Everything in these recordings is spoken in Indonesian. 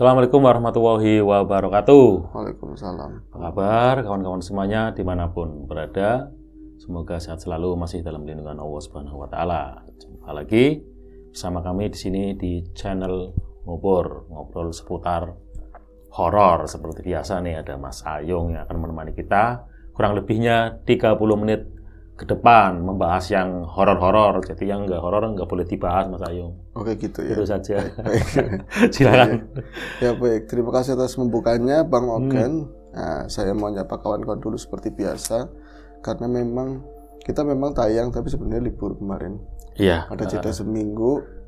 Assalamualaikum warahmatullahi wabarakatuh. Waalaikumsalam. Apa kabar kawan-kawan semuanya dimanapun berada? Semoga sehat selalu, masih dalam lindungan Allah Subhanahu Wa Taala. Jumpa lagi bersama kami di sini di channel ngobrol seputar horor. Seperti biasa nih ada Mas Ayung yang akan menemani kita kurang lebihnya 30 menit ke depan membahas yang horor-horor. Jadi yang nggak horor nggak boleh dibahas, Mas Ayung. Oke gitu ya. Itu saja. Baik. Silakan. Ya baik, terima kasih atas pembukanya Bang Ogen. Nah, saya mau nyapa kawan-kawan dulu seperti biasa. Karena memang kita tayang tapi sebenarnya libur kemarin. Iya. Ada jeda seminggu.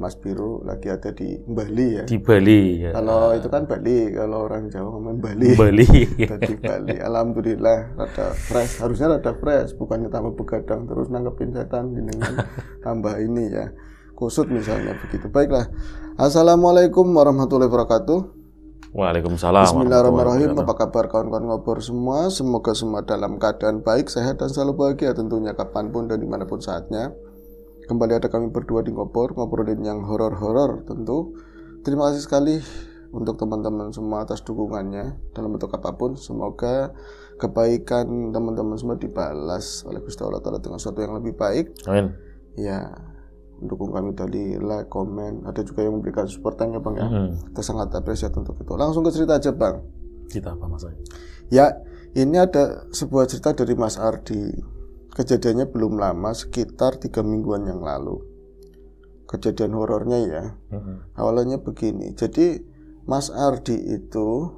Mas Biru lagi ada di Bali ya. Di Bali. Ya. Kalau itu kan Bali, kalau orang Jawa ngomong Bali. Bali. Ada di Bali. Alhamdulillah rada fresh. Harusnya rada fresh, bukannya tambah begadang terus nanggepin setan dengan tambah ini ya. Kusut misalnya begitu. Baiklah. Assalamualaikum warahmatullahi wabarakatuh. Waalaikumsalam. Bismillahirrahmanirrahim. Apa kabar kawan-kawan ngobrol semua? Semoga semua dalam keadaan baik, sehat dan selalu bahagia tentunya kapanpun dan dimanapun saatnya. Kembali ada kami berdua di ngobrolin yang horor-horor tentu. Terima kasih sekali untuk teman-teman semua atas dukungannya dalam bentuk apapun. Semoga kebaikan teman-teman semua dibalas oleh Gusti Allah Ta'ala dengan sesuatu yang lebih baik. Amin. Ya, mendukung kami dari like, komen, ada juga yang memberikan support ya Bang ya. Kita sangat apresiasi untuk itu. Langsung ke cerita aja Bang. Cerita apa Mas? Ya, ini ada sebuah cerita dari Mas Ardi. Kejadiannya belum lama, sekitar 3 mingguan yang lalu. Kejadian horornya ya. Awalnya begini. Jadi Mas Ardi itu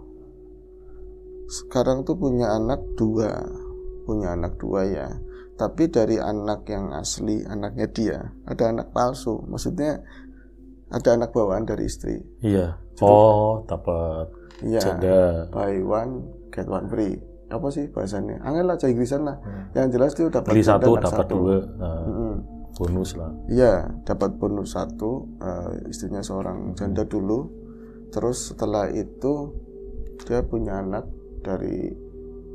sekarang tuh punya anak dua ya. Tapi dari anak yang asli, anaknya dia, ada anak palsu. Maksudnya ada anak bawaan dari istri. Iya. Dapat janda. Buy one get one free. Apa sih bahasanya? Angel lah, Inggrisan lah. Yang jelas dia dapat beli satu dapat dua. Bonus lah. Iya, dapat bonus satu. Istrinya seorang janda dulu. Terus setelah itu dia punya anak dari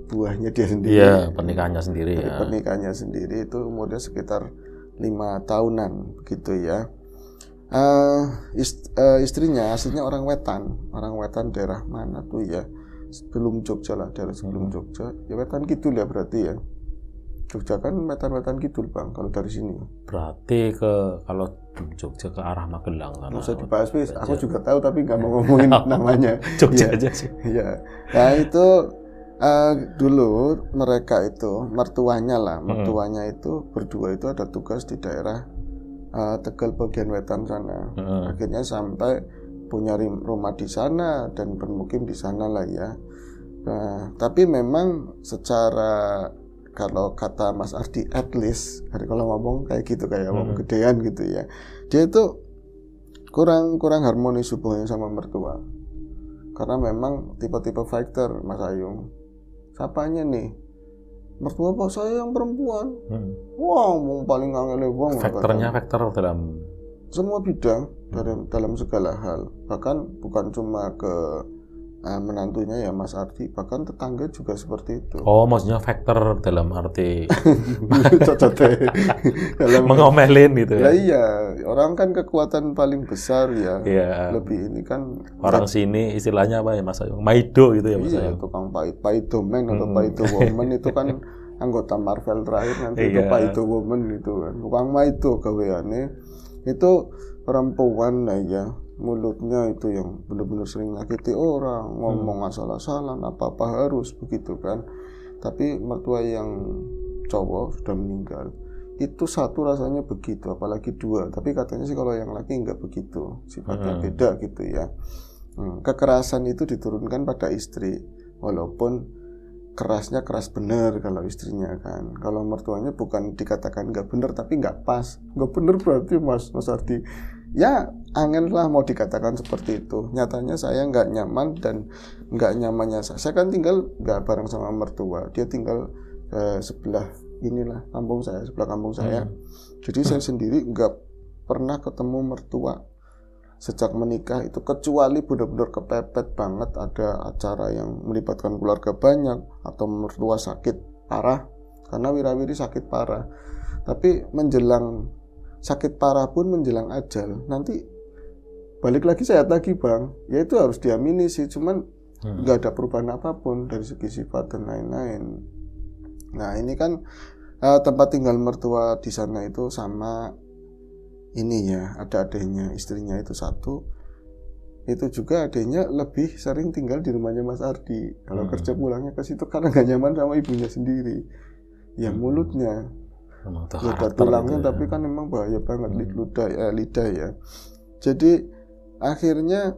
buahnya dia sendiri. Iya, pernikahannya sendiri ya. Pernikahannya sendiri itu umurnya sekitar 5 tahunan begitu ya. Istrinya aslinya orang Wetan daerah mana tuh ya? Sebelum Jogja lah, daerah sebelum Jogja. Ya Wetan Kidul ya berarti ya. Jogja kan Wetan Kidul Bang kalau dari sini. Berarti kalau Jogja ke arah Magelang sana. Nggak usah dibahas bis. Aku juga tahu tapi nggak mau ngomongin namanya. Jogja ya. aja sih. Iya. Nah itu dulu mereka itu mertuanya itu berdua itu ada tugas di daerah Tegal bagian Wetan sana. Akhirnya sampai punya rumah di sana dan bermukim di sana lah ya. Nah, tapi memang secara kalau kata Mas Ardi at least kalau ngomong kayak gitu kayak ngomong gedean gitu ya. Dia itu kurang harmonis hubungannya sama mertua. Karena memang tipe-tipe fighter Mas Ayung. Siapanya nih? Mertua apa saya yang perempuan? Wah, paling angel wong. Faktornya faktor dalam semua bidang dalam segala hal, bahkan bukan cuma ke menantunya ya Mas Ardi, bahkan tetangga juga seperti itu. Oh, maksudnya faktor dalam arti dalam mengomelin gitu ya. Iya, orang kan kekuatan paling besar ya. Iya. Lebih ini kan orang sini istilahnya apa ya Mas Ayung? Maido gitu ya Mas Ayung. Iya, tukang Paido man atau Paido woman itu kan anggota Marvel terakhir nanti itu Paido woman gitu kan. Tukang Maido gaweane. Itu perempuan ya, mulutnya itu yang benar-benar sering nyakiti orang, ngomong asal-asalan, apa-apa harus begitu kan. Tapi mertua yang cowok sudah meninggal. Itu satu rasanya begitu, apalagi dua. Tapi katanya sih kalau yang laki nggak begitu, sifatnya beda gitu ya. Kekerasan itu diturunkan pada istri, walaupun kerasnya keras bener kalau istrinya kan. Kalau mertuanya bukan dikatakan nggak bener tapi nggak pas. Nggak bener berarti Mas Ardi. Ya angin lah mau dikatakan seperti itu. Nyatanya saya nggak nyaman dan nggak nyamannya saya kan tinggal nggak bareng sama mertua. Dia tinggal sebelah kampung saya. Jadi saya sendiri nggak pernah ketemu mertua sejak menikah itu, kecuali benar-benar kepepet banget ada acara yang melibatkan keluarga banyak atau mertua sakit parah, karena wirawiri sakit parah. Tapi menjelang sakit parah pun menjelang ajal nanti balik lagi sehat lagi Bang, ya itu harus diamini sih, cuman nggak ada perubahan apapun dari segi sifat dan lain-lain. Nah ini kan tempat tinggal mertua di sana itu sama ini ya, ada adiknya, istrinya itu satu. Itu juga adiknya lebih sering tinggal di rumahnya Mas Ardi. Kalau kerja pulangnya ke situ karena nggak nyaman sama ibunya sendiri. Ya mulutnya, ya ada tulangnya, tapi kan memang bahaya banget lidah ya. Jadi akhirnya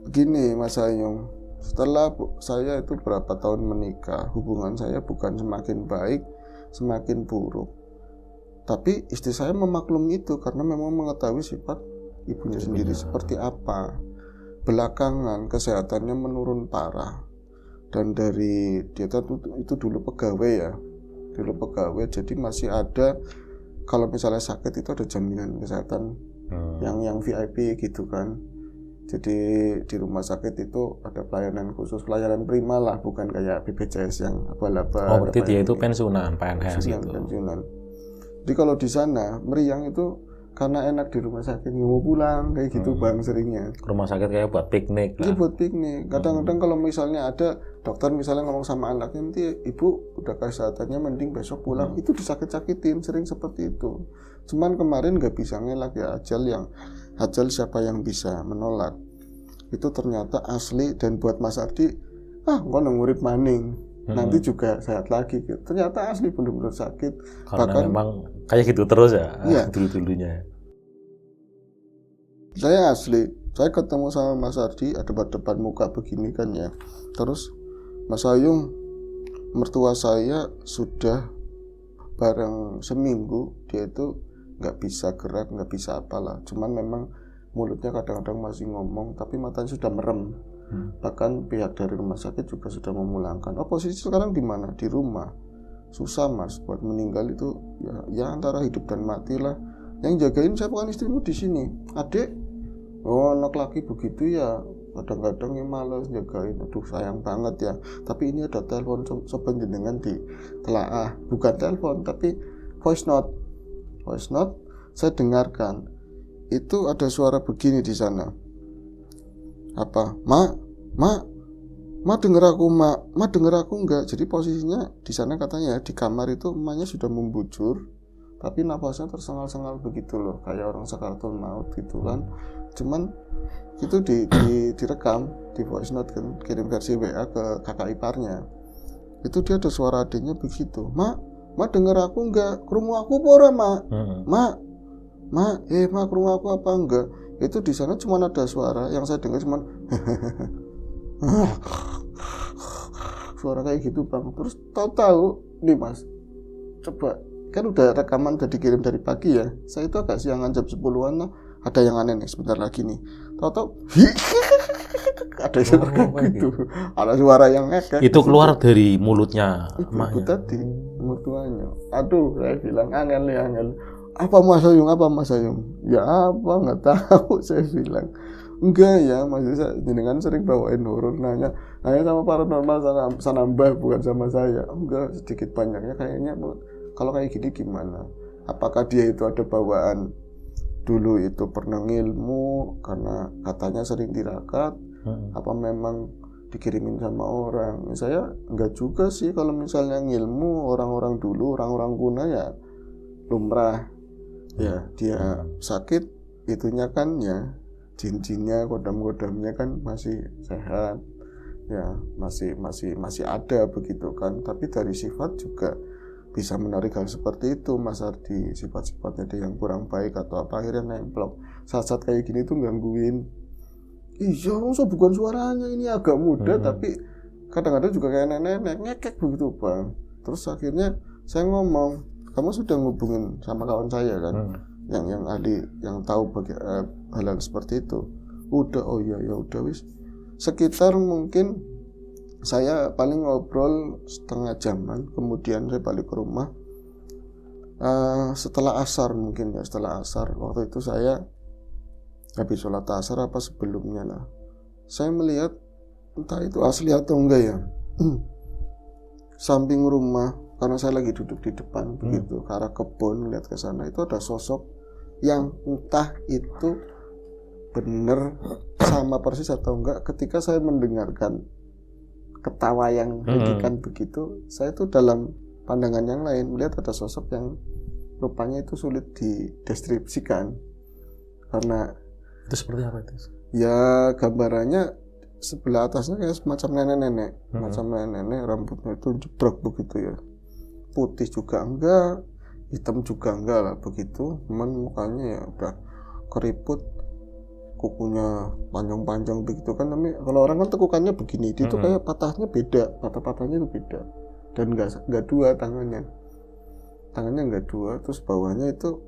begini Mas Ayung, setelah saya itu berapa tahun menikah, hubungan saya bukan semakin baik, semakin buruk. Tapi istri saya memaklumi itu karena memang mengetahui sifat ibunya sendiri seperti apa. Belakangan kesehatannya menurun parah, dan dari dia itu dulu pegawai jadi masih ada, kalau misalnya sakit itu ada jaminan kesehatan yang VIP gitu kan. Jadi di rumah sakit itu ada pelayanan khusus, pelayanan prima lah, bukan kayak BPJS yang abal-abal. Berarti dia itu pensiunan, PNS gitu. Pensiunan. Jadi kalau di sana meriang itu karena enak di rumah sakit, nggak mau pulang kayak gitu Bang seringnya. Rumah sakit kayak buat piknik lah. Iya buat piknik. Kadang-kadang kalau misalnya ada dokter misalnya ngomong sama anaknya, nanti ibu udah kesehatannya mending besok pulang, itu disakit-sakitin, sering seperti itu. Cuman kemarin nggak bisa ngelak ya, ajal siapa yang bisa menolak. Itu ternyata asli, dan buat Mas Ardi, kok ngurip maning, nanti juga sehat lagi gitu. Ternyata asli benar-benar sakit. Karena bahkan memang kayak gitu terus ya, dulu-dulunya. Saya asli, saya ketemu sama Mas Ardi, ada depan muka begini kan ya. Terus Mas Ayung, mertua saya sudah bareng seminggu, dia itu nggak bisa gerak, nggak bisa apalah. Cuman memang mulutnya kadang-kadang masih ngomong, tapi matanya sudah merem. Bahkan pihak dari rumah sakit juga sudah memulangkan. Posisi sekarang di mana? Di rumah. Susah Mas, buat meninggal itu ya antara hidup dan mati lah. Yang jagain siapa? Kan istrimu di sini. Adik, anak laki begitu ya. Kadang-kadang yang malas jagain. Aduh sayang banget ya. Tapi ini ada telepon sepenjenengan di telaah. Bukan telepon, tapi voice note. Voice note saya dengarkan. Itu ada suara begini di sana. Apa? Ma denger aku, ma denger aku enggak. Jadi posisinya di sana katanya di kamar itu emaknya sudah membujur, tapi napasnya tersengal-sengal begitu loh, kayak orang sakaratul maut gitu kan. Cuman itu direkam di voice note kan, kirim versi WA ke kakak iparnya. Itu dia ada suara adiknya begitu. Ma denger aku enggak? Krungu aku apa ora, Ma? Ma, krungu aku apa enggak? Itu di sana cuma ada suara yang saya dengar cuma suara kayak gitu Bang. Terus tahu-tahu nih Mas, coba kan udah rekaman udah dikirim dari pagi ya, saya itu agak siangan jam 10-an lah. Ada yang aneh nih sebentar lagi nih, tahu-tahu ada suara gitu, ada suara yang ngekek itu keluar dari mulutnya ibu tadi, mertuanya. Aduh, saya bilang angel. Apa Mas Ayung? Ya apa, nggak tahu, saya bilang. Enggak ya, maksudnya jenengan sering bawain horor, nanya sama paranormal sana Mbah, bukan sama saya. Enggak, sedikit banyaknya kayaknya kalau kayak gini gimana? Apakah dia itu ada bawaan dulu itu pernah ngilmu karena katanya sering tirakat, apa memang dikirimin sama orang? Saya enggak juga sih, kalau misalnya ngilmu orang-orang dulu, orang-orang kuno ya lumrah. Ya, dia sakit itunya kan ya jin-jinnya, kodam-kodamnya kan masih sehat. Ya, masih ada begitu kan. Tapi dari sifat juga bisa menarik hal seperti itu Mas Ardi. Sifat-sifatnya dia yang kurang baik atau apa akhirnya nemplok. Saat-saat kayak gini tuh gangguin. Iya, bukan suaranya, ini agak muda tapi kadang-kadang juga kayak nenek ngekek begitu Bang. Terus akhirnya saya ngomong, kamu sudah ngubungin sama kawan saya kan, yang ahli, yang tahu hal-hal seperti itu. Udah, oh iya ya udah wis. Sekitar mungkin saya paling ngobrol setengah jaman, kemudian saya balik ke rumah. Setelah asar mungkin ya, setelah asar waktu itu saya habis sholat asar apa sebelumnya lah. Saya melihat entah itu asli atau enggak ya. Samping rumah, karena saya lagi duduk di depan begitu ke arah kebun, lihat ke sana itu ada sosok yang entah itu benar sama persis atau enggak ketika saya mendengarkan ketawa yang hakikan begitu, saya tuh dalam pandangan yang lain melihat ada sosok yang rupanya itu sulit dideskripsikan. Karena itu seperti apa itu? Ya gambarannya sebelah atasnya kayak semacam nenek-nenek, macam nenek-nenek, rambutnya itu jebrok begitu ya, putih juga enggak, hitam juga enggak lah begitu, cuman mukanya ya udah keriput, kukunya panjang-panjang begitu kan. Tapi kalau orang kan tekukannya begini, dia tuh kayak patahnya beda, patah-patahnya itu beda, dan enggak dua tangannya enggak dua, terus bawahnya itu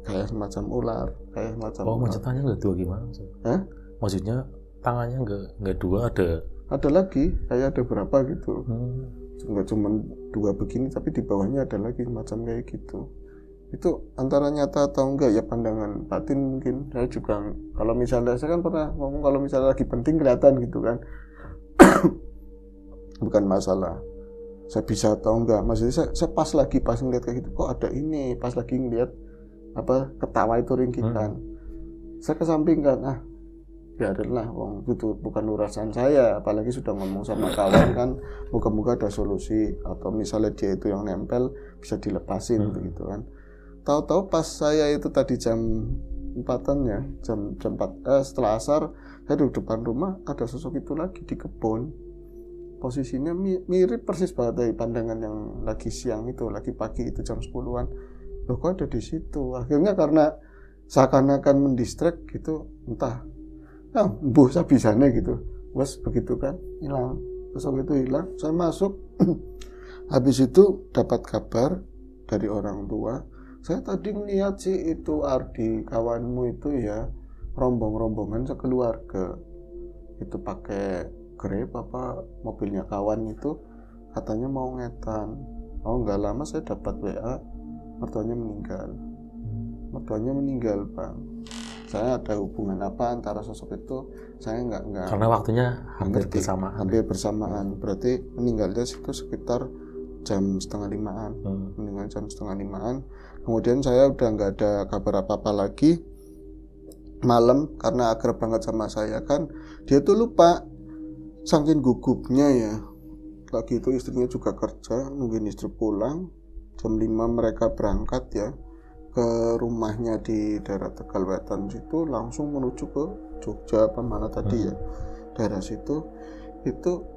kayak semacam ular, kayak semacam maksudnya tangannya enggak dua gimana? Hah? Maksudnya tangannya enggak dua, ada lagi, kayak ada berapa gitu. Enggak cuma dua begini, tapi di bawahnya ada lagi macam kayak gitu. Itu antara nyata atau enggak ya pandangan batin mungkin. Saya juga kalau misalnya, saya kan pernah ngomong kalau misalnya lagi penting kelihatan gitu kan. Bukan masalah saya bisa atau enggak, maksudnya saya pas ngeliat kayak gitu, kok ada ini, pas lagi ngeliat ketawa itu ringkitan, saya kesampingkan, biarinlah, wong itu bukan urusan saya, apalagi sudah ngomong sama kawan kan, moga-moga ada solusi, atau misalnya dia itu yang nempel bisa dilepasin begitu kan. Tahu-tahu pas saya itu tadi jam 4-an ya, jam 4 setelah asar, saya duduk depan rumah, ada sosok itu lagi di kebun. Posisinya mirip persis banget dari pandangan yang lagi siang itu, lagi pagi itu jam 10-an. Loh kok ada di situ? Akhirnya karena seakan-akan mendistract gitu, entah mbuh sabisane gitu. Wes begitu kan, hilang. Sosok itu hilang, saya masuk. Habis itu dapat kabar dari orang tua, saya tadi ngeliat sih itu Ardi, kawanmu itu ya, rombongan sekeluarga. Itu pakai Grab apa mobilnya kawan itu, katanya mau ngetan. Nggak lama saya dapat WA, mertuanya meninggal Bang. Saya ada hubungan apa antara sosok itu, saya nggak karena waktunya hampir bersamaan. Berarti meninggalnya itu sekitar jam 4:30. Meninggal jam 4:30. Kemudian saya udah nggak ada kabar apa-apa lagi. Malam karena akrab banget sama saya kan, dia tuh lupa. Saking gugupnya ya, lagi itu istrinya juga kerja, nungguin istri pulang. Jam 5 mereka berangkat ya ke rumahnya di daerah Tegalwetan situ, langsung menuju ke Jogja apa mana tadi ya, daerah situ. Itu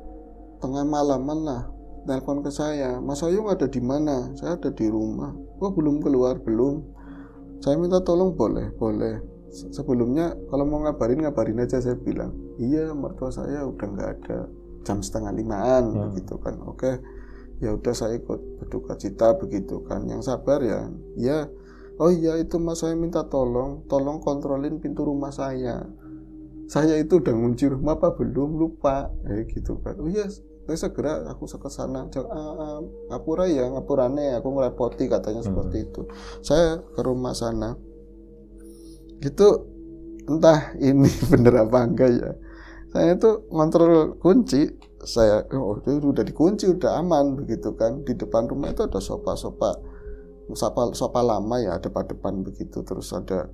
tengah malaman lah, telepon ke saya, Mas Ayung ada di mana? Saya ada di rumah. Belum keluar, belum. Saya minta tolong, boleh. Sebelumnya kalau mau ngabarin aja, saya bilang iya, mertua saya udah nggak ada, jam 4:30 begitu kan. Oke, ya udah saya ikut berduka cita begitu kan, yang sabar ya. Oh iya itu Mas, saya minta tolong kontrolin pintu rumah saya itu udah ngunci rumah apa belum, lupa gitu kan. Oh iya, segera aku ke sana. Ngapurane aku ngerepoti, katanya seperti itu. Saya ke rumah sana gitu, entah ini bener apa enggak ya. Saya tuh ngontrol kunci, itu udah dikunci, udah aman begitu kan. Di depan rumah itu ada sofa lama ya, ada depan begitu. Terus ada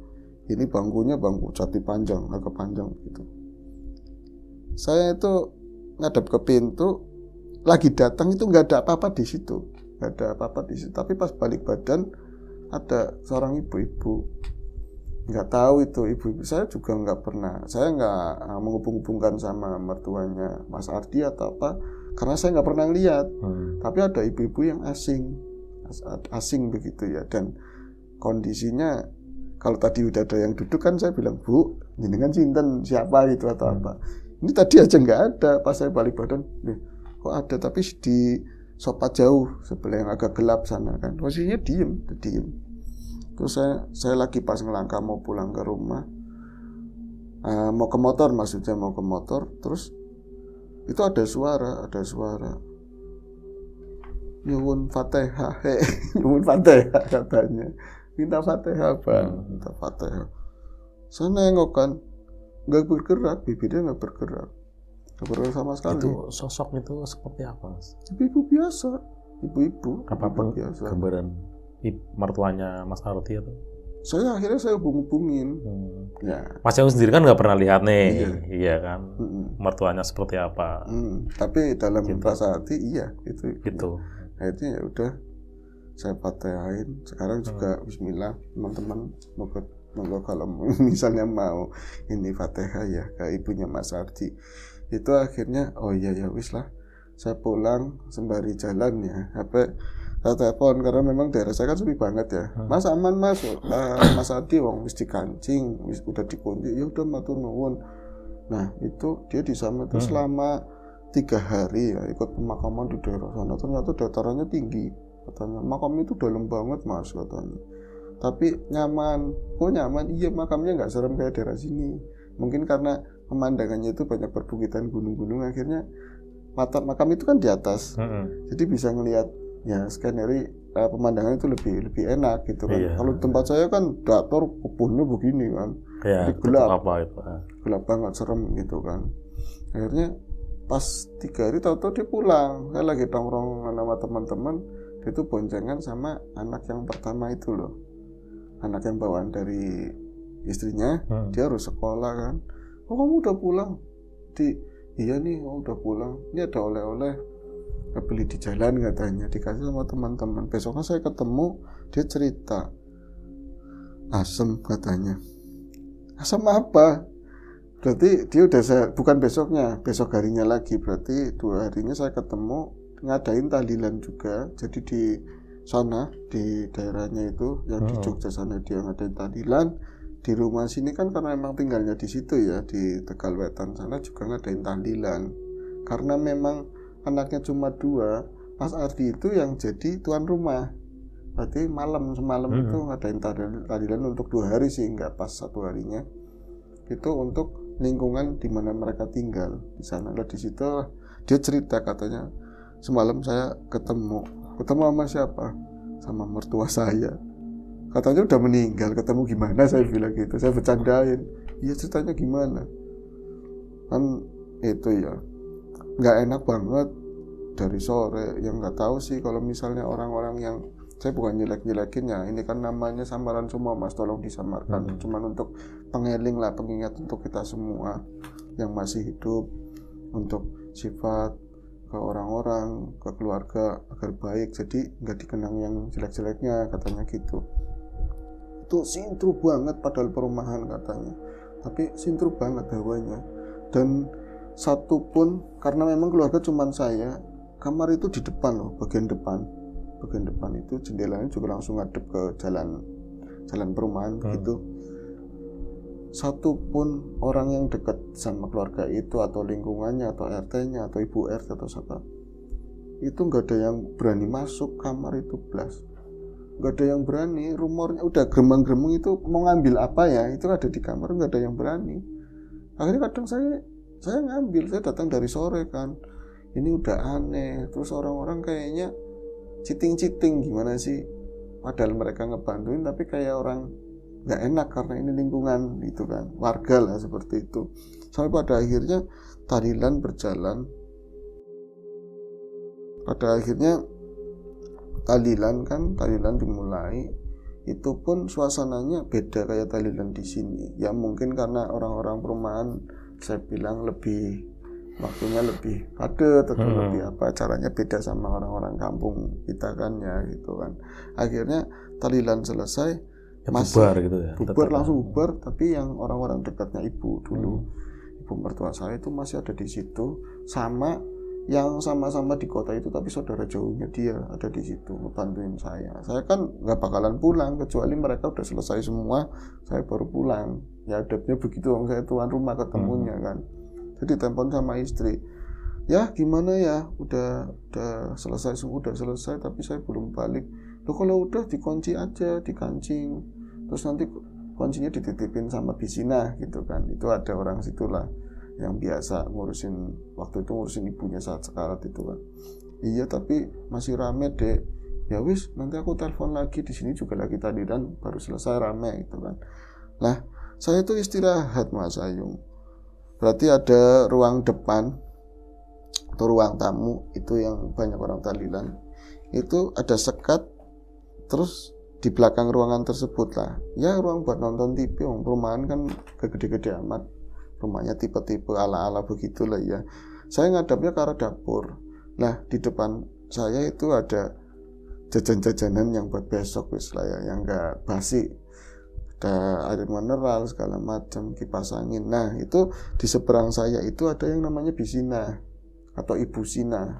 ini bangku jati panjang, agak panjang gitu. Saya itu ngadep ke pintu, lagi datang itu nggak ada apa-apa di situ, Tapi pas balik badan ada seorang ibu-ibu. Nggak tahu itu ibu-ibu, saya juga nggak pernah, saya nggak menghubung-hubungkan sama mertuanya Mas Ardi atau apa, karena saya nggak pernah lihat. Tapi ada ibu-ibu yang asing begitu ya, dan kondisinya kalau tadi udah ada yang duduk kan, saya bilang, Bu, jenengan sinten, siapa gitu atau apa. Ini tadi aja nggak ada, pas saya balik badan, kok ada, tapi di sofa jauh sebelah yang agak gelap sana kan, posisinya diem. Terus saya lagi pas ngelangkah mau pulang ke rumah, mau ke motor, terus itu ada suara nyuwun Fatihah, katanya, minta Fatihah Bang, minta Fatihah. Saya nengok kan, nggak bergerak, bibirnya nggak bergerak sama sekali. Itu sosok itu seperti apa, Mas? Ibu-ibu biasa, ibu-ibu apapun biasa. Gambaran mertuanya Mas Ardi itu? akhirnya saya hubungin. Ya. Mas Agung sendiri kan nggak pernah lihat nih, iya kan, mertuanya seperti apa. Tapi dalam rasa hati iya itu. Gitu. Akhirnya ya udah saya fatihain. Sekarang juga Bismillah teman-teman monggo kalau misalnya mau ini Fatihah ya ke ibunya Mas Ardi. Itu akhirnya oh iya ya wis lah. Saya pulang sembari jalan ya. Saya telepon karena memang daerah saya kan sepi banget ya. Mas aman Mas, Mas Ardi wong wis dikancing, wis udah dikunci. Ya udah matur nuwun. Nah, itu dia di sana itu selama 3 hari ya ikut pemakaman di daerah sana. Ternyata datarannya tinggi. Katanya makam itu dalam banget Mas katanya. Tapi nyaman, kok nyaman? Iya makamnya nggak serem kayak daerah sini. Mungkin karena pemandangannya itu banyak perbukitan gunung-gunung, akhirnya makam itu kan di atas, jadi bisa ngelihat ya skenario pemandangan itu lebih enak gitu kan. Iya. Kalau di tempat saya kan datar kebunnya begini kan, jadi gelap, itu? Gelap banget serem gitu kan. Akhirnya pas 3 hari tahu-tahu dia pulang, saya lagi nongkrong sama teman-teman, dia tuh boncengan sama anak yang pertama itu loh. Anak yang bawaan dari istrinya, dia harus sekolah kan. Oh kamu udah pulang? Iya nih, udah pulang. Ini ada oleh-oleh, beli di jalan katanya, dikasih sama teman-teman. Besoknya saya ketemu, dia cerita, asem katanya. Asem apa? Berarti dia udah bukan besoknya, besok harinya lagi. Berarti 2 harinya saya ketemu, ngadain tahlilan juga. Jadi di sana di daerahnya itu yang di Jogja sana dia ngadain tahlilan. Di rumah sini kan karena memang tinggalnya di situ ya, di Tegalwetan sana juga ngadain tahlilan. Karena memang anaknya cuma 2, Mas Ardi itu yang jadi tuan rumah. Berarti semalam itu ngadain tahlilan untuk 2 hari sih, nggak pas 1 harinya. Itu untuk lingkungan di mana mereka tinggal di sana. Lah di situ dia cerita katanya, semalam saya ketemu sama siapa? Sama mertua saya. Katanya udah meninggal, ketemu gimana? Saya bilang gitu, saya bercandain. Iya ceritanya gimana? Kan itu ya, nggak enak banget dari sore. Yang nggak tahu sih kalau misalnya orang-orang yang, saya bukan jelek-jelekin ya, ini kan namanya samaran semua Mas, tolong disamarkan. Cuman untuk pengeling lah, pengingat untuk kita semua yang masih hidup, untuk sifat ke orang-orang, ke keluarga agar baik, jadi nggak dikenang yang jelek-jeleknya katanya gitu. Itu sintru banget padahal perumahan katanya, tapi sintru banget hawanya. Dan satu pun, karena memang keluarga cuman saya, kamar itu di depan loh, bagian depan itu jendelanya juga langsung ngadep ke jalan perumahan gitu. Satu pun orang yang dekat sama keluarga itu atau lingkungannya atau RT-nya atau ibu RT atau siapa itu nggak ada yang berani masuk kamar itu blas, nggak ada yang berani. Rumornya udah gremeng-gremeng itu mau ngambil apa ya, itu ada di kamar, nggak ada yang berani. Akhirnya kadang saya ngambil, saya datang dari sore kan, ini udah aneh. Terus orang-orang kayaknya citing-citing gimana sih, padahal mereka ngebantuin tapi kayak orang nggak enak karena ini lingkungan gitu kan, warga lah seperti itu. Sampai pada akhirnya tahlilan berjalan. Pada akhirnya tahlilan dimulai, itu pun suasananya beda kayak tahlilan di sini. Ya mungkin karena orang-orang perumahan, saya bilang waktunya lebih padat atau lebih apa, caranya beda sama orang-orang kampung kita kan ya gitu kan. Akhirnya tahlilan selesai, bubar gitu ya. Langsung bubar, tapi yang orang-orang dekatnya ibu dulu, ibu mertua saya itu masih ada di situ, sama yang sama-sama di kota itu tapi saudara jauhnya dia ada di situ ngebantuin saya. Saya kan nggak bakalan pulang kecuali mereka udah selesai semua, saya baru pulang. Ya adabnya begitu, saya tuan rumah ketemunya kan. Jadi telepon sama istri, ya gimana ya, udah selesai semua, udah selesai tapi saya belum balik. Loh kalau udah dikunci aja, dikancing, terus nanti kuncinya dititipin sama Bisina gitu kan. Itu ada orang situlah yang biasa waktu itu ngurusin ibunya saat sekarat itu kan. Iya tapi masih rame dek. Ya wis, nanti aku telepon lagi, di sini juga lagi tahlilan baru selesai rame gitu kan. Nah saya itu istirahat Mas Ayung. Berarti ada ruang depan atau ruang tamu itu yang banyak orang tahlilan. Itu ada sekat, terus di belakang ruangan tersebut lah, ya ruang buat nonton TV. Perumahan kan gede-gede amat, rumahnya tipe-tipe ala-ala begitulah ya. Saya ngadapnya ke arah dapur. Nah di depan saya itu ada jajan-jajanan yang buat besok wis lah ya, yang enggak basi. Ada air mineral segala macam, kipas angin. Nah itu di seberang saya itu ada yang namanya Bisina atau Ibu Sina,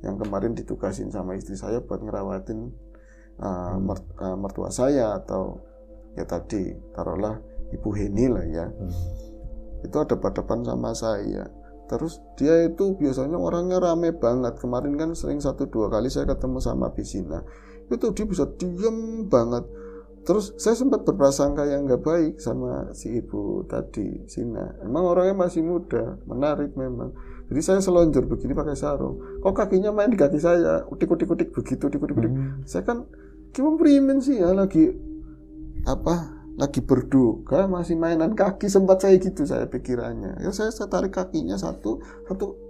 yang kemarin ditugasin sama istri saya buat ngerawatin mertua saya, atau ya tadi taruhlah Ibu Heni lah ya. Itu ada depan sama saya. Terus dia itu biasanya orangnya rame banget. Kemarin kan sering 1-2 kali saya ketemu sama Bisina, itu dia bisa diem banget. Terus saya sempat berprasangka yang nggak baik sama si ibu tadi, Sina. Emang orangnya masih muda, menarik memang. Jadi saya selonjor begini pakai sarung. Kok kakinya main di kaki saya, utik-utik begitu, utik-utik. Saya kan gimana primen sih ya, lagi berduka masih mainan kaki, sempat saya gitu saya pikirannya. Ya saya tarik kakinya satu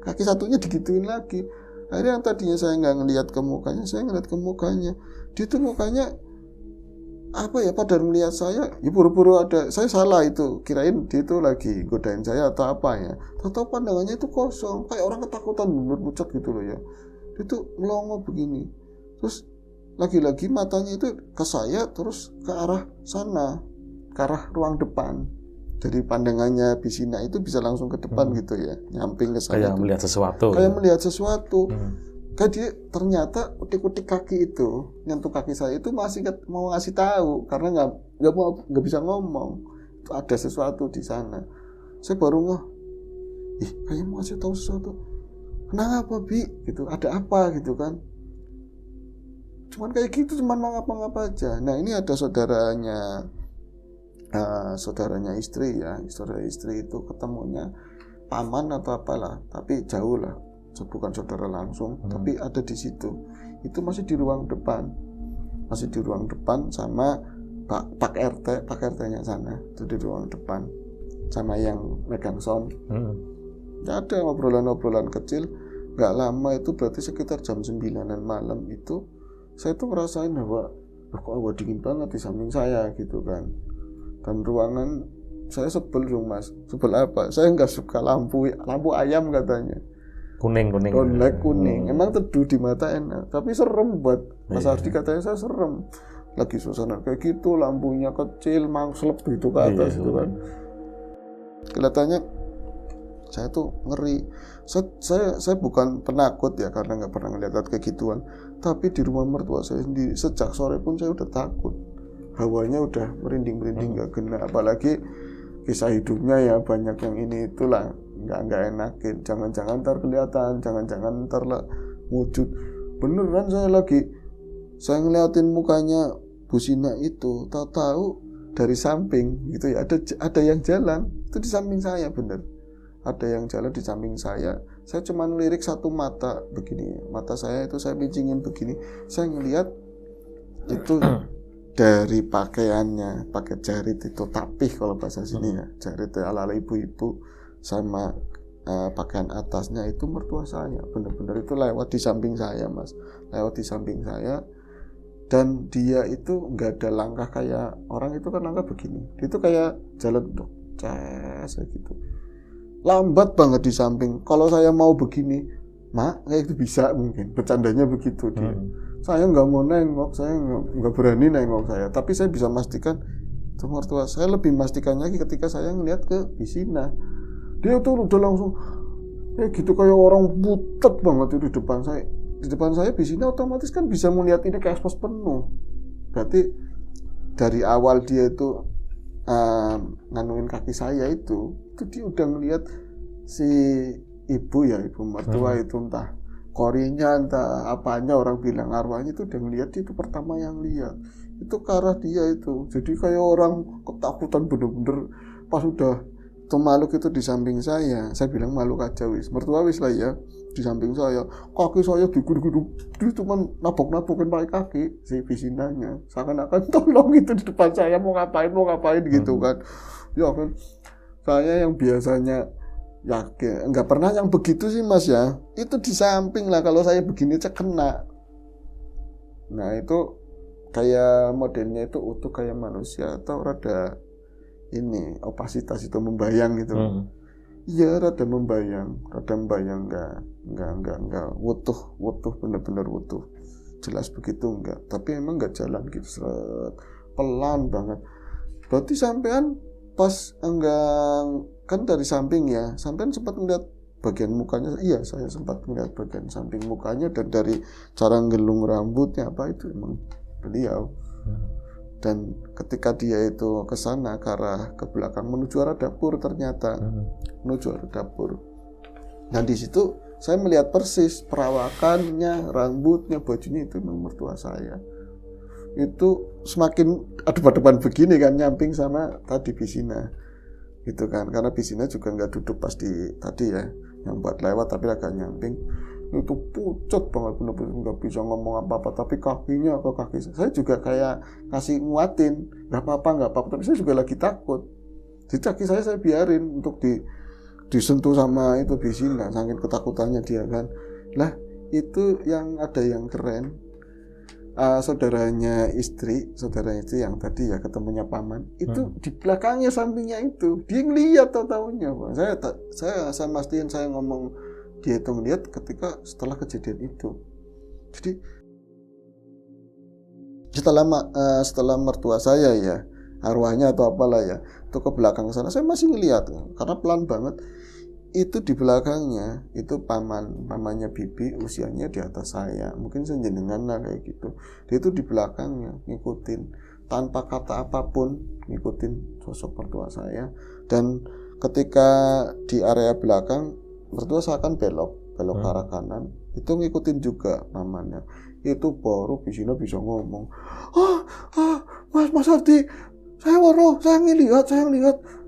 kaki satunya digituin lagi. Akhirnya yang tadinya saya nggak ngelihat ke mukanya, saya ngelihat ke mukanya. Dia tuh mukanya pada melihat saya, ya buru-buru ada, saya salah itu, kirain dia itu lagi godain saya atau apa ya. Tahu pandangannya itu kosong, kayak orang ketakutan bener pucat gitu loh ya. Dia tuh melongo begini, terus lagi-lagi matanya itu ke saya, terus ke arah sana, ke arah ruang depan. Jadi pandangannya Bisina itu bisa langsung ke depan gitu ya, nyamping ke saya. Kayak melihat sesuatu. Kayak melihat sesuatu. Kayak dia ternyata utik-utik kaki itu, nyentuh kaki saya itu masih mau ngasih tahu, karena nggak bisa ngomong. Itu ada sesuatu di sana. Saya baru kayaknya mau ngasih tahu sesuatu. Kenapa Bi? Gitu. Ada apa gitu kan? Cuman kayak gitu, cuman mau ngapa-ngapa aja. Nah ini ada saudaranya istri ya, saudara istri itu ketemunya paman atau apalah, tapi jauh lah. Bukan saudara langsung, tapi ada di situ. Itu masih di ruang depan, sama Pak RT-nya sana. Itu di ruang depan sama yang megang sound. Ya ada obrolan kecil. Gak lama itu berarti sekitar jam 9-an malam itu, saya tuh ngerasain bahwa kok dingin banget di samping saya gitu kan. Dan ruangan saya sebel dong Mas. Sebel apa? Saya nggak suka lampu ayam katanya. Kuning. Emang teduh di mata enak, tapi serem buat Mas Ardi. Katanya saya serem. Lagi suasana kayak gitu, lampunya kecil, mangslep gitu ke atas gitu kan. Kelihatannya saya tuh ngeri. Saya bukan penakut ya, karena nggak pernah ngeliat kayak gituan. Tapi di rumah mertua saya sendiri, sejak sore pun saya udah takut. Hawanya udah merinding nggak kena. Apalagi kisah hidupnya ya banyak yang ini itulah. Nggak enakin, jangan-jangan ntar kelihatan, jangan-jangan ntar lah wujud. Beneran saya ngeliatin mukanya Bu Sina itu, tahu dari samping gitu ya, ada yang jalan itu di samping saya, bener. Ada yang jalan di samping saya cuma ngelirik satu mata begini, mata saya itu saya pincingin begini, saya ngeliat itu dari pakaiannya, pakai jarit itu tapih kalau bahasa sini ya, jarit ala-ala ibu-ibu, sama pakaian atasnya itu mertua saya, benar-benar itu lewat di samping saya Mas, lewat di samping saya. Dan dia itu nggak ada langkah kayak orang itu kan langkah begini, dia itu kayak jalan gitu, lambat banget di samping. Kalau saya mau begini, kayak itu bisa mungkin, bercandanya begitu dia. Saya nggak mau nengok, saya nggak berani nengok saya, tapi saya bisa pastikan itu mertua saya. Lebih pastikan lagi ketika saya ngeliat ke Bisina. Dia tuh udah langsung gitu kayak orang butek banget itu di depan saya. Di depan saya Bisina otomatis kan bisa melihat ini ke ekspos penuh. Berarti dari awal dia itu nganuin kaki saya itu dia udah ngelihat si ibu mertua itu, entah korinya entah apanya, orang bilang arwahnya itu udah ngelihat, itu pertama yang lihat itu ke arah dia itu. Jadi kayak orang ketakutan bener-bener. Pas udah itu makhluk itu di samping saya bilang makhluk aja mertua lah ya, di samping saya, kaki saya diguduk-guduk, dia cuma nabok-nabokin pakai kaki si Bisinanya, seakan-akan tolong itu di depan saya, mau ngapain gitu kan. Ya kan saya yang biasanya yakin nggak pernah yang begitu sih Mas ya, itu di samping lah, kalau saya begini cek kena. Nah itu kayak modelnya itu utuh kayak manusia atau rada ini opasitas itu membayang gitu. Iya, rada membayang, enggak wutuh bener-bener wutuh. Jelas begitu enggak, tapi emang enggak jalan gitu seret, pelan banget. Berarti sampean pas enggak kan dari samping ya, sampean sempat melihat bagian mukanya. Iya, saya sempat melihat bagian samping mukanya, dan dari cara gelung rambutnya apa itu emang beliau. Dan ketika dia itu ke sana ke arah ke belakang menuju arah dapur, ternyata menuju arah dapur. Dan di situ saya melihat persis perawakannya, rambutnya, bajunya itu memang mertua saya. Itu semakin depan begini kan, nyamping sama tadi Bisina. Gitu kan, karena Bisina juga nggak duduk pas di tadi ya, yang buat lewat tapi agak nyamping. Itu pucat banget, bener-bener nggak bisa ngomong apa-apa, tapi kakinya ke kaki saya juga kayak kasih nguatin, nggak apa-apa, tapi saya juga lagi takut. Jadi kaki saya biarin untuk disentuh sama itu Bisina, saking ketakutannya dia kan. Lah itu yang ada yang keren, saudaranya istri yang tadi ya ketemunya paman itu di belakangnya sampingnya itu dia ngeliat tahu-tahunya. Saya mastiin, saya ngomong dia itu ngeliat ketika setelah kejadian itu. Jadi setelah mertua saya ya, arwahnya atau apalah ya, itu ke belakang sana, saya masih ngeliat karena pelan banget. Itu di belakangnya itu pamannya bibi, usianya di atas saya, mungkin sejenengan lah kayak gitu. Dia itu di belakangnya ngikutin tanpa kata apapun, ngikutin sosok mertua saya. Dan ketika di area belakang mertua saya akan belok ke arah kanan, itu ngikutin juga pamannya. Itu baru Bisina bisa ngomong, Mas Ardi, saya ngelihat,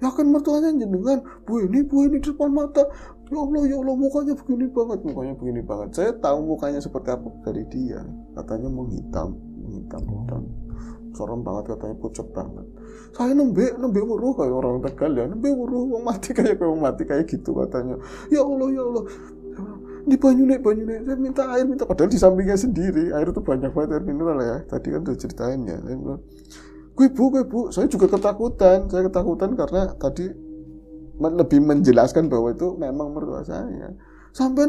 yakin mertuanya jenengan, bu ini di depan mata, ya Allah, mukanya begini banget. Saya tahu mukanya seperti apa dari dia, katanya menghitam, serem banget, katanya pucat banget. Saya nembe weruh kayak orang Tegal ya, nembe weruh wong mati kayak gitu katanya. Ya Allah, ini banyune, saya minta air, padahal di sampingnya sendiri air itu banyak banget, air mineral ya. Tadi kan udah ceritain ya. Gue bu, saya juga ketakutan karena tadi lebih menjelaskan bahwa itu memang mertua saya. Sampai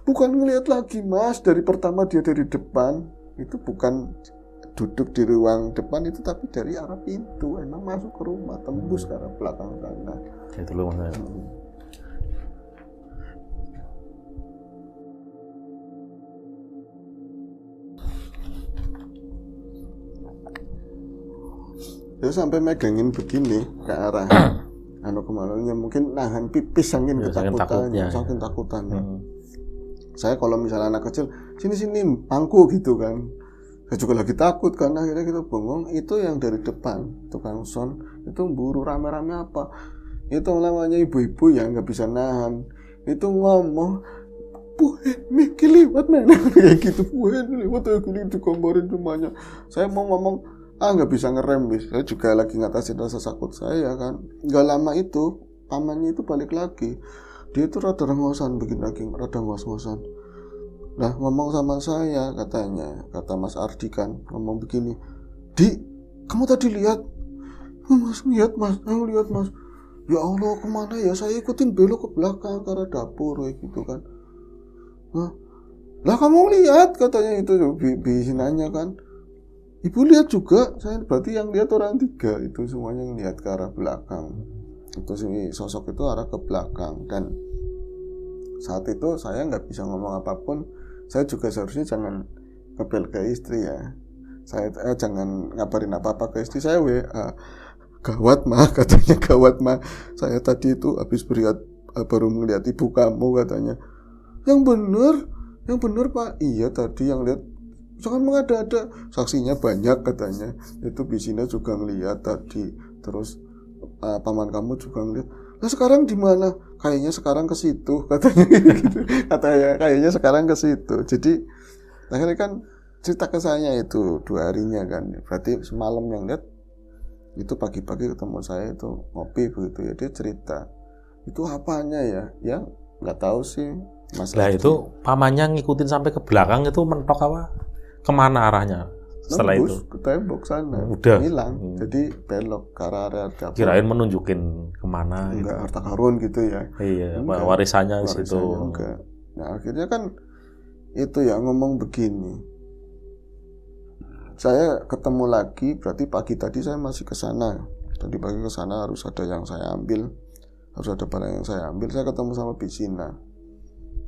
bukan ngelihat lagi Mas, dari pertama dia dari depan, itu bukan duduk di ruang depan itu, tapi dari arah pintu emang masuk ke rumah, tembus ke arah belakang sana. Itu loh Mas. Dia sampai megangin begini ke arah kemaluannya, mungkin nahan pipis saking takutannya. Saya kalau misalnya anak kecil sini pangku gitu kan, saya juga lagi takut kan. Akhirnya kita bengong. Itu yang dari depan tukang son itu buru rame-rame apa, itu namanya ibu-ibu yang nggak bisa nahan, itu ngomong, Bu Heni keliwat mana kayak gitu, Bu Heni lewat kayak gini, digambarin semuanya. Saya mau ngomong, nggak bisa ngerem bis. Saya juga lagi ngatasin rasa takut saya kan. Nggak lama itu pamannya itu balik lagi, dia itu rada ngosan begini lagi, rada ngos-ngosan. Nah ngomong sama saya, kata Mas Ardi kan, ngomong begini, Di, kamu tadi lihat? Mas lihat Mas, aku lihat Mas. Ya Allah, kemana ya? Saya ikutin belok ke belakang ke arah dapur kayak gitu kan. Lah kamu lihat, katanya itu Bisinanya kan. Ibu lihat juga, saya berarti yang lihat orang 3 itu semuanya yang lihat ke arah belakang. Itu si sosok itu arah ke belakang. Dan saat itu saya nggak bisa ngomong apapun. Saya juga seharusnya jangan ngebel ke istri ya. Saya jangan ngabarin apa-apa ke istri saya. Gawat mah, katanya gawat mah. Saya tadi itu habis baru melihat ibu kamu, katanya. Yang bener Pak. Iya tadi yang lihat. Jangan mengada-ada, saksinya banyak katanya. Itu Bisina juga ngelihat tadi. Terus paman kamu juga ngelihat. Nah sekarang di mana? Kayaknya sekarang ke situ, katanya gitu. Kayaknya sekarang ke situ. Jadi akhirnya kan cerita ke saya itu 2 harinya kan. Berarti semalam yang lihat itu pagi-pagi ketemu saya itu ngopi begitu ya. Dia cerita. Itu apanya ya? Ya nggak tahu sih. Mas Lah itu pamannya ngikutin sampai ke belakang itu mentok apa? Kemana arahnya setelah nembus itu ke tembok sana, udah hilang. Jadi belok ke area dapur. kirain menunjukin kemana gitu. Enggak harta karun gitu ya. Iya, Enggak. warisannya di situ. Warisannya enggak. Nah akhirnya kan itu ya ngomong begini. Saya ketemu lagi, berarti pagi tadi saya masih ke sana. Tadi pagi ke sana harus ada yang saya ambil, harus ada barang yang saya ambil. Saya ketemu sama Bisina.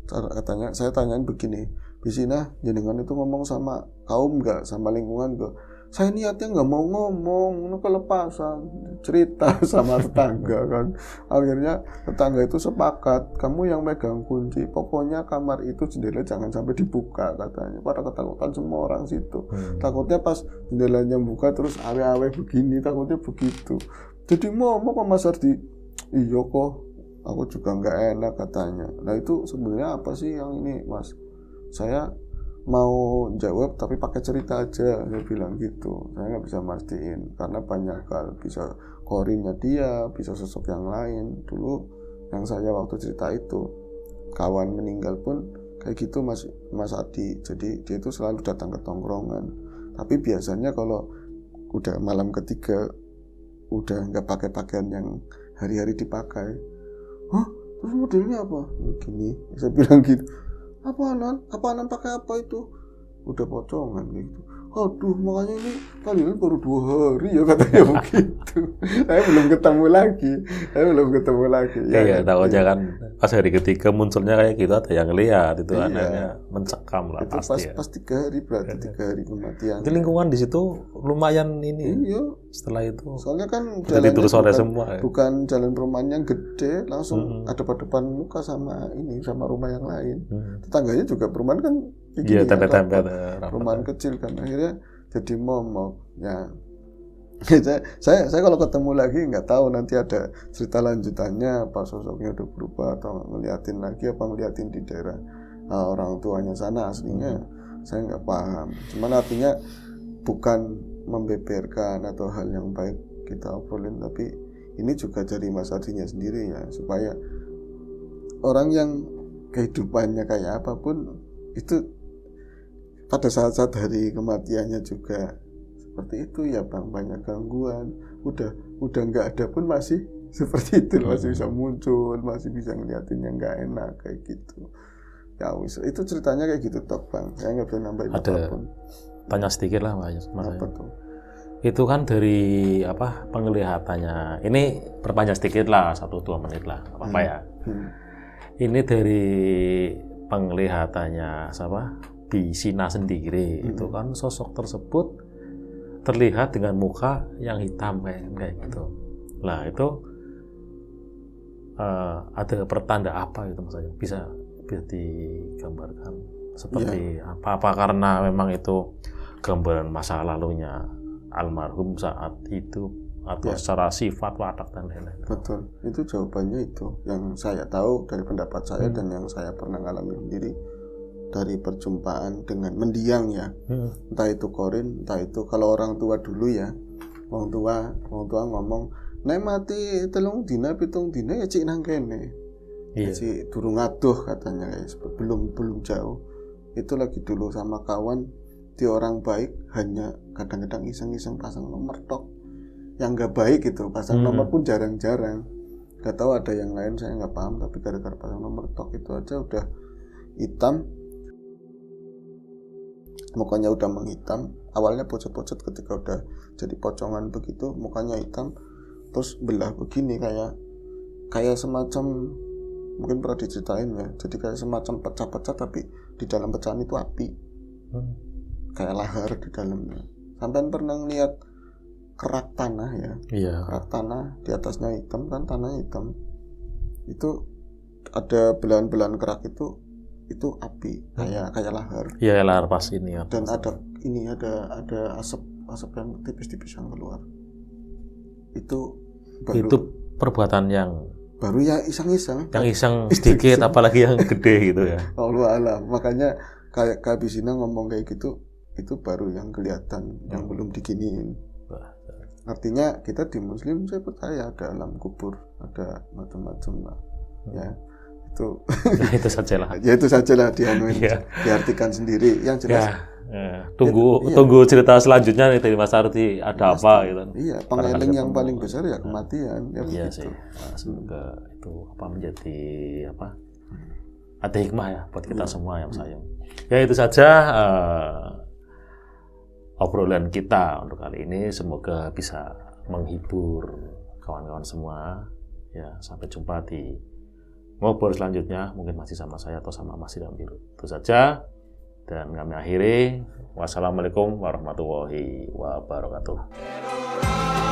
Katanya, saya tanyain begini, Bisina, jenengan itu ngomong sama kaum enggak, sama lingkungan enggak? Saya niatnya nggak mau ngomong, kelepasan cerita sama tetangga kan. Akhirnya tetangga itu sepakat, kamu yang megang kunci, pokoknya kamar itu jendela jangan sampai dibuka katanya. Pada ketakutan semua orang situ. Takutnya pas jendelanya buka terus awe-awe begini, takutnya begitu. Jadi mau kok Mas Ardi, iya kok, aku juga nggak enak katanya. Nah itu sebenarnya apa sih yang ini Mas? Saya mau jawab tapi pakai cerita aja, saya bilang gitu. Saya nggak bisa mastiin karena banyak hal, bisa korinnya dia, bisa sosok yang lain. Dulu yang saya waktu cerita itu kawan meninggal pun kayak gitu Mas Adi. Jadi dia itu selalu datang ke tongkrongan. Tapi biasanya kalau udah malam ketiga udah nggak pakai pakaian yang hari-hari dipakai. Hah? Terus modelnya apa? Begini. Saya bilang gitu. Apaanan pakai apa itu? Udah pocongan gitu. Aduh, makanya ini kalian baru 2 hari ya katanya begitu. Saya belum ketemu lagi. Iya, takutnya kan pas hari ketiga munculnya kayak gitu, ada yang lihat itu anaknya mencekam lah itu pasti. Pas 3 hari berarti 3 hari kematian. Itu lingkungan di situ lumayan ini. Iya. Setelah itu. Soalnya kan jadi terus sore semua. Bukan jalan perumahan yang gede, langsung ada depan muka sama rumah yang lain. Tetangganya juga perumahan kan. Iya, tempe-tempe perumahan kecil kan, akhirnya jadi momok ya. saya kalau ketemu lagi nggak tahu nanti ada cerita lanjutannya apa sosoknya udah berubah atau ngeliatin lagi apa ngeliatin di daerah orang tuanya sana aslinya. Saya nggak paham, cuman artinya bukan membeberkan atau hal yang baik kita obrolin, tapi ini juga dari Mas Ardinya sendiri ya, supaya orang yang kehidupannya kayak apapun itu pada saat-saat hari kematiannya juga seperti itu ya Bang, banyak gangguan, udah nggak ada pun masih seperti itu, masih bisa muncul, masih bisa ngeliatin yang nggak enak kayak gitu ya. Itu ceritanya kayak gitu toh Bang, saya nggak bisa nambahin apapun. Tanya sedikit lah Mas. Apa tuh? Itu kan dari penglihatannya, ini perpanjang sedikit lah, 1-2 menit lah, apa ya. Ini dari penglihatannya Bisina sendiri, itu kan sosok tersebut terlihat dengan muka yang hitam kayak gitu. Nah itu ada pertanda apa itu maksudnya, bisa digambarkan seperti apa karena memang itu gambaran masa lalunya almarhum saat itu atau secara sifat, watak dan lain-lain. Betul, itu jawabannya itu yang saya tahu dari pendapat saya dan yang saya pernah alami sendiri dari perjumpaan dengan mendiang ya. Entah itu korin, entah itu kalau orang tua dulu ya, wong tua ngomong nek mati 3 dina 7 dina ya cik nang kene. Cik durung aduh katanya, guys, belum jauh. Itu lagi dulu sama kawan, di orang baik hanya kadang-kadang iseng-iseng pasang nomor tok. Yang nggak baik itu pasang nomor pun jarang-jarang. Gak tahu ada yang lain, saya nggak paham, tapi gara-gara pasang nomor tok itu aja udah hitam. Mukanya udah menghitam, awalnya pucet-pucet, ketika udah jadi pocongan begitu mukanya hitam, terus belah begini kayak semacam, mungkin pernah diceritain ya, jadi kayak semacam pecah-pecah tapi di dalam pecahan itu api, kayak lahar di dalamnya. Sampai pernah ngeliat kerak tanah ya, kerak tanah di atasnya hitam kan, tanahnya hitam, itu ada belahan-belahan kerak itu api, kayak lahar. Iya, lahar pas ini ya. Dan ada asap yang tipis-tipis yang keluar. Itu perbuatan yang baru ya iseng-iseng. Yang iseng sedikit apalagi yang gede gitu ya. Allah alam. Makanya kayak Kak Bisina ngomong kayak gitu, itu baru yang kelihatan, yang belum diginiin. Artinya kita di Muslim, saya percaya ada alam kubur, ada macam-macam lah. Ya. Itu Nah, itu sajalah. ya itu sajalah dianuin, Iya. diartikan sendiri. Yang jelas Tunggu cerita selanjutnya nih dari Mas Ardi ada apa gitu. iya, Barangkali pengeling yang ketemu. paling besar ya kematian. Ya Iya begitu. sih. Nah, semoga itu menjadi ada hikmah ya buat kita semua yang sayang. Ya itu saja obrolan kita untuk kali ini. Semoga bisa menghibur kawan-kawan semua. Ya, sampai jumpa di ngobrol selanjutnya. Mungkin masih sama saya atau sama Mas Idam Biru. Itu saja. Dan kami akhiri. Wassalamualaikum warahmatullahi wabarakatuh.